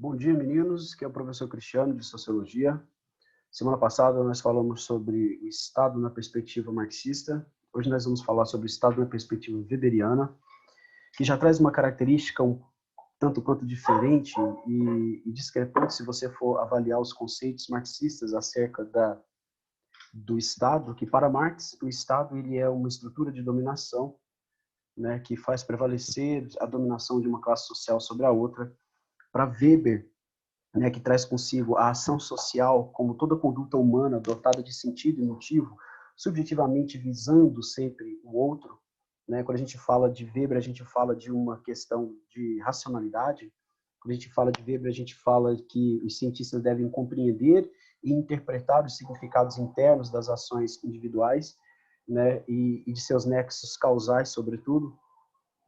Bom dia, meninos, que é o professor Cristiano, de Sociologia. Semana passada nós falamos sobre o Estado na perspectiva marxista. Hoje nós vamos falar sobre o Estado na perspectiva weberiana, que já traz uma característica um tanto quanto diferente e discrepante se você for avaliar os conceitos marxistas acerca do Estado, que para Marx o Estado ele é uma estrutura de dominação, né, que faz prevalecer a dominação de uma classe social sobre a outra. Para Weber, né, que traz consigo a ação social como toda conduta humana dotada de sentido e motivo, subjetivamente visando sempre o outro. Né? Quando a gente fala de Weber, a gente fala de uma questão de racionalidade. Quando a gente fala de Weber, a gente fala que os cientistas devem compreender e interpretar os significados internos das ações individuais, né, e de seus nexos causais, sobretudo.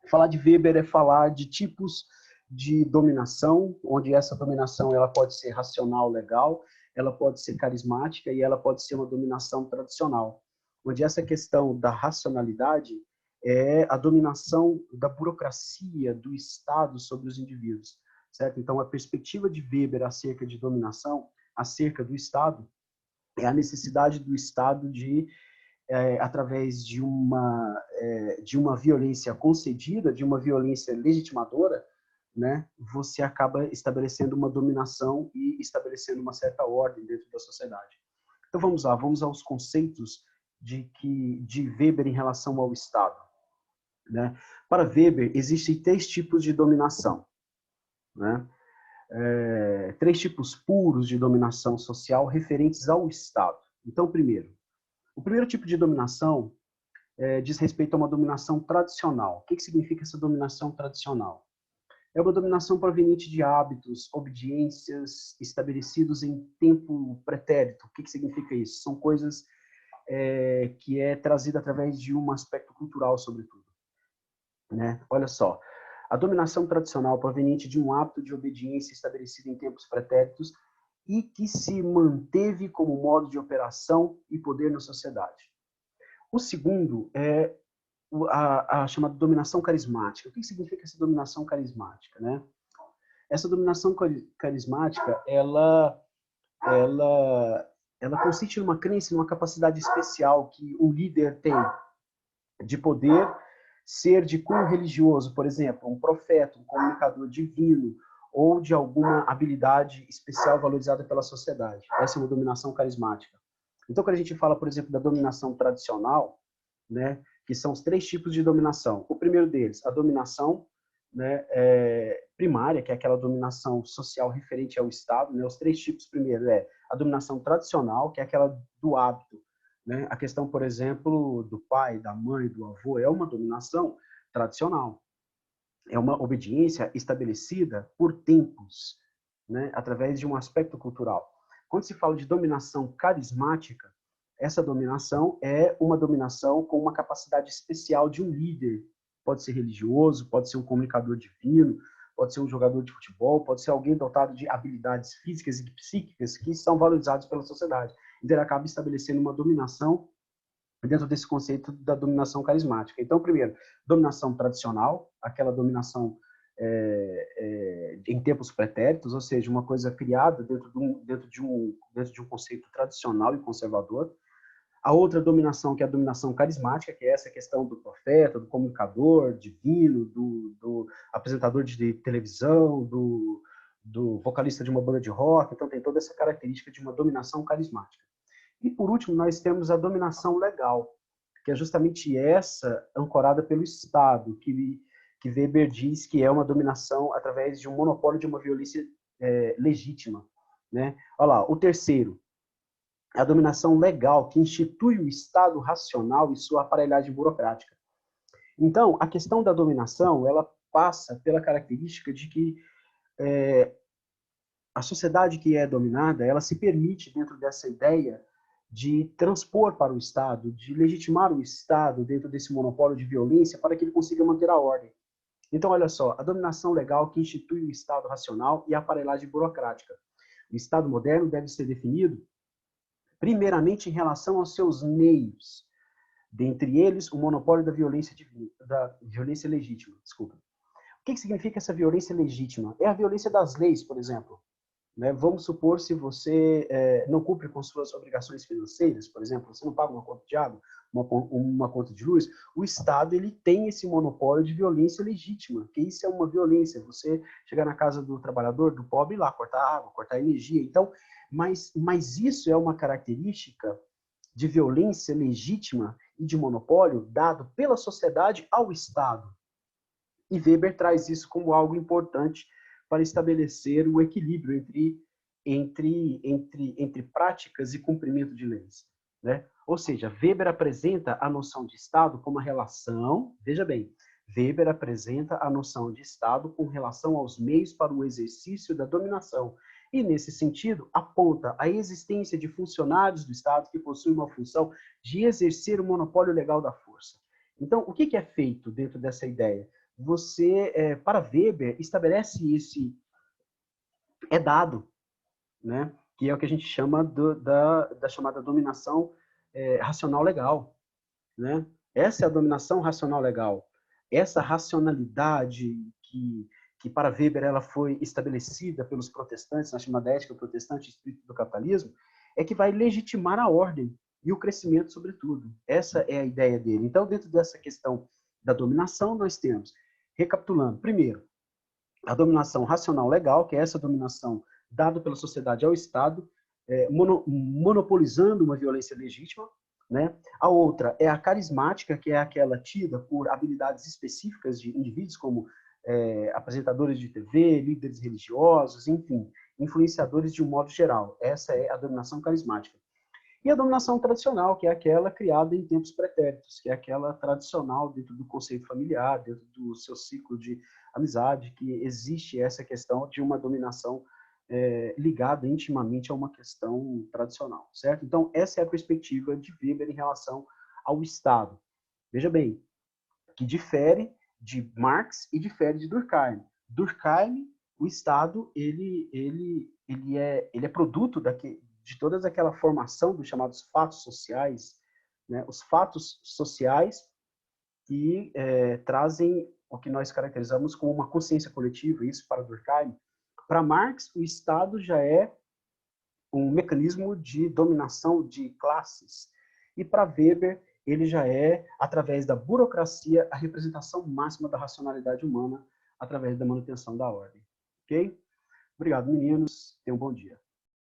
Falar de Weber é falar de tipos de dominação, onde essa dominação ela pode ser racional, legal, ela pode ser carismática e ela pode ser uma dominação tradicional, onde essa questão da racionalidade é a dominação da burocracia do Estado sobre os indivíduos, certo? Então, a perspectiva de Weber acerca de dominação, acerca do Estado, é a necessidade do Estado de através de uma violência concedida, de uma violência legitimadora, né, você acaba estabelecendo uma dominação e estabelecendo uma certa ordem dentro da sociedade. Então vamos lá, vamos aos conceitos de Weber em relação ao Estado. Né? Para Weber, existem três tipos de dominação. Né? Três tipos puros de dominação social referentes ao Estado. Então, o primeiro tipo de dominação diz respeito a uma dominação tradicional. O que significa essa dominação tradicional? É uma dominação proveniente de hábitos, obediências estabelecidos em tempo pretérito. O que significa isso? São coisas que é trazida através de um aspecto cultural, sobretudo. Né? Olha só, a dominação tradicional proveniente de um hábito de obediência estabelecido em tempos pretéritos e que se manteve como modo de operação e poder na sociedade. O segundo é a chamada dominação carismática. O que significa essa dominação carismática? Né? Essa dominação carismática, ela consiste numa crença, numa capacidade especial que o líder tem de poder ser de cunho religioso, por exemplo, um profeta, um comunicador divino, ou de alguma habilidade especial valorizada pela sociedade. Essa é uma dominação carismática. Então, quando a gente fala, por exemplo, da dominação tradicional, né, que são os três tipos de dominação. O primeiro deles, a dominação, né, primária, que é aquela dominação social referente ao Estado. Né, os três tipos, primeiro, é a dominação tradicional, que é aquela do hábito. Né, a questão, por exemplo, do pai, da mãe, do avô, é uma dominação tradicional. É uma obediência estabelecida por tempos, né, através de um aspecto cultural. Quando se fala de dominação carismática, essa dominação é uma dominação com uma capacidade especial de um líder. Pode ser religioso, pode ser um comunicador divino, pode ser um jogador de futebol, pode ser alguém dotado de habilidades físicas e psíquicas que são valorizadas pela sociedade. Então, ele acaba estabelecendo uma dominação dentro desse conceito da dominação carismática. Então, primeiro, dominação tradicional, aquela dominação em tempos pretéritos, ou seja, uma coisa criada dentro de um conceito tradicional e conservador. A outra dominação, que é a dominação carismática, que é essa questão do profeta, do comunicador divino, do apresentador de televisão, do vocalista de uma banda de rock. Então, tem toda essa característica de uma dominação carismática. E, por último, nós temos a dominação legal, que é justamente essa ancorada pelo Estado, que Weber diz que é uma dominação através de um monopólio de uma violência legítima. Né? Olha lá, o terceiro, a dominação legal, que institui o Estado racional e sua aparelhagem burocrática. Então, a questão da dominação, ela passa pela característica de que a sociedade que é dominada, ela se permite, dentro dessa ideia, de transpor para o Estado, de legitimar o Estado dentro desse monopólio de violência para que ele consiga manter a ordem. Então, olha só, a dominação legal que institui o Estado racional e a aparelhagem burocrática. O Estado moderno deve ser definido primeiramente em relação aos seus meios, dentre eles o monopólio da violência legítima. Desculpa. O que significa essa violência legítima? É a violência das leis, por exemplo. Né? Vamos supor, se você não cumpre com suas obrigações financeiras, por exemplo, você não paga uma conta de água, uma conta de luz, o Estado ele tem esse monopólio de violência legítima, que isso é uma violência, você chegar na casa do trabalhador, do pobre, ir lá cortar água, cortar energia. Então, mas isso é uma característica de violência legítima e de monopólio dado pela sociedade ao Estado. E Weber traz isso como algo importante para estabelecer o equilíbrio entre práticas e cumprimento de leis. Né? Ou seja, Weber apresenta a noção de Estado como uma relação, veja bem, Weber apresenta a noção de Estado com relação aos meios para o exercício da dominação. E, nesse sentido, aponta a existência de funcionários do Estado que possuem uma função de exercer o monopólio legal da força. Então, o que é feito dentro dessa ideia? Você, para Weber, estabelece esse dado, né? Que é o que a gente chama da chamada dominação racional legal. Né? Essa é a dominação racional legal. Essa racionalidade que para Weber ela foi estabelecida pelos protestantes, na chamada ética protestante espírito do capitalismo, é que vai legitimar a ordem e o crescimento, sobretudo. Essa é a ideia dele. Então, dentro dessa questão da dominação, nós temos, recapitulando, primeiro, a dominação racional legal, que é essa dominação dada pela sociedade ao Estado, monopolizando uma violência legítima, né? A outra é a carismática, que é aquela tida por habilidades específicas de indivíduos, como apresentadores de TV, líderes religiosos, enfim, influenciadores de um modo geral. Essa é a dominação carismática. E a dominação tradicional, que é aquela criada em tempos pretéritos, que é aquela tradicional dentro do conceito familiar, dentro do seu ciclo de amizade, que existe essa questão de uma dominação ligada intimamente a uma questão tradicional, certo? Então, essa é a perspectiva de Weber em relação ao Estado. Veja bem, que difere de Marx e difere de Durkheim. Durkheim, o Estado, ele é produto de toda aquela formação dos chamados fatos sociais, né? Os fatos sociais que trazem o que nós caracterizamos como uma consciência coletiva, isso para Durkheim. Para Marx, o Estado já é um mecanismo de dominação de classes. E para Weber, ele já é, através da burocracia, a representação máxima da racionalidade humana através da manutenção da ordem. Ok? Obrigado, meninos. Tenham um bom dia.